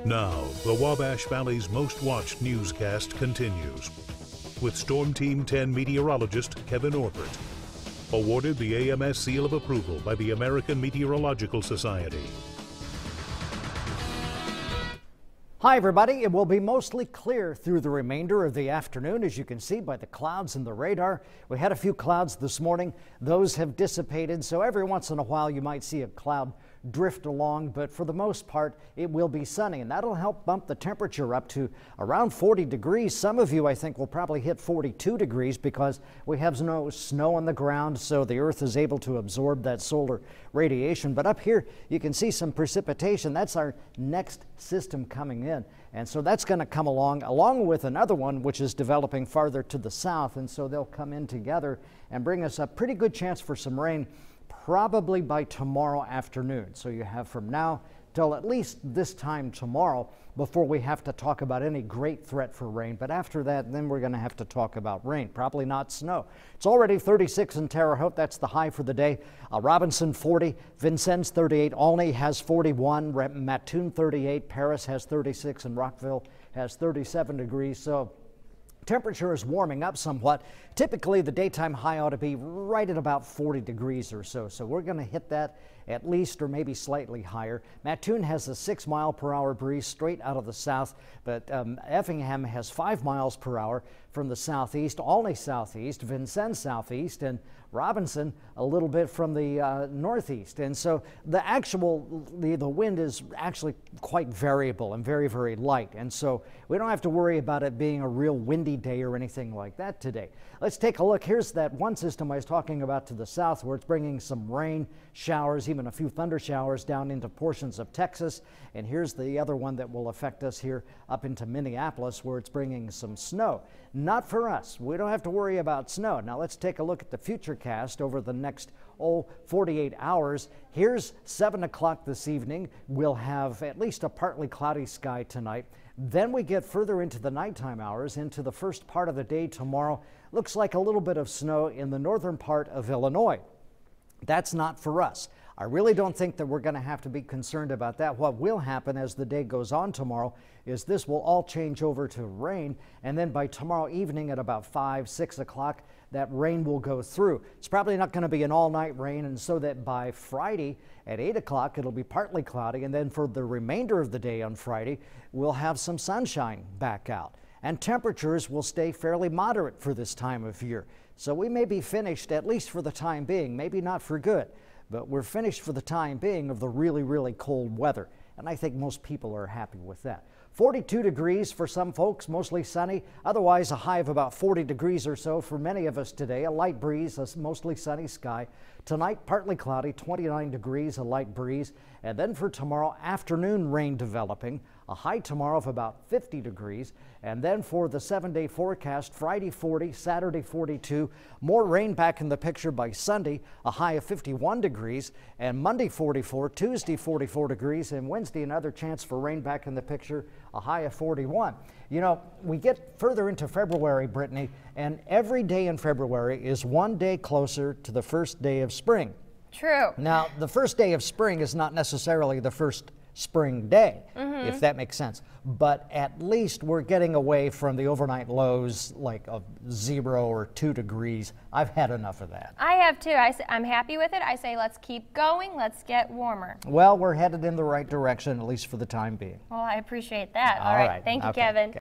Now, the Wabash Valley's most watched newscast continues with Storm Team 10 meteorologist Kevin Orbert, awarded the AMS Seal of Approval by the American Meteorological Society. Hi everybody, it will be mostly clear through the remainder of the afternoon, as you can see by the clouds and the radar. We had a few clouds this morning. Those have dissipated, so every once in a while you might see a cloud drift along, but for the most part it will be sunny, and that'll help bump the temperature up to around 40 degrees. Some of you, I think, will probably hit 42 degrees because we have no snow on the ground, so the earth is able to absorb that solar radiation. But up here you can see some precipitation. That's our next system coming in, and so that's going to come along with another one which is developing farther to the south, and so they'll come in together and bring us a pretty good chance for some rain probably by tomorrow afternoon. So you have from now till at least this time tomorrow before we have to talk about any great threat for rain. But after that, then we're going to have to talk about rain, probably not snow. It's already 36 in Terre Haute. That's the high for the day. Robinson 40, Vincennes 38, Olney has 41, Mattoon 38, Paris has 36, and Rockville has 37 degrees. So temperature is warming up somewhat. Typically, the daytime high ought to be right at about 40 degrees or so. So we're going to hit that at least or maybe slightly higher. Mattoon has a 6-mile-per-hour breeze straight out of the south, but Effingham has 5 miles per hour from the southeast, Olney southeast, Vincennes southeast, and Robinson a little bit from the northeast. And so the wind is actually quite variable and very, very light. And so we don't have to worry about it being a real windy day or anything like that today. Let's take a look. Here's that one system I was talking about to the south where it's bringing some rain showers, even a few thunder showers down into portions of Texas. And here's the other one that will affect us here up into Minneapolis where it's bringing some snow. Not for us. We don't have to worry about snow. Now let's take a look at the futurecast over the next 48 hours. Here's 7 o'clock this evening. We'll have at least a partly cloudy sky tonight. Then we get further into the nighttime hours, into the first part of the day tomorrow. Looks like a little bit of snow in the northern part of Illinois. That's not for us. I really don't think that we're going to have to be concerned about that. What will happen as the day goes on tomorrow is this will all change over to rain, and then by tomorrow evening at about 5, 6 o'clock, that rain will go through. It's probably not going to be an all-night rain, and so that by Friday at 8 o'clock, it'll be partly cloudy, and then for the remainder of the day on Friday, we'll have some sunshine back out. And temperatures will stay fairly moderate for this time of year. So we may be finished, at least for the time being, maybe not for good, but we're finished for the time being of the really, really cold weather. And I think most people are happy with that. 42 degrees for some folks, mostly sunny. Otherwise, a high of about 40 degrees or so for many of us today. A light breeze, a mostly sunny sky. Tonight, partly cloudy, 29 degrees, a light breeze. And then for tomorrow, afternoon rain developing. A high tomorrow of about 50 degrees. And then for the 7-day forecast, Friday 40, Saturday 42. More rain back in the picture by Sunday, a high of 51 degrees. And Monday 44, Tuesday 44 degrees. And Wednesday another chance for rain back in the picture, a high of 41. You know, we get further into February, Brittany, and every day in February is one day closer to the first day of spring. True. Now, the first day of spring is not necessarily the first spring day, if that makes sense. But at least we're getting away from the overnight lows like of 0 or 2 degrees. I've had enough of that. I have too. I'm happy with it. I say let's keep going. Let's get warmer. Well, we're headed in the right direction, at least for the time being. Well, I appreciate that. All right. Thank you, Okay. Kevin.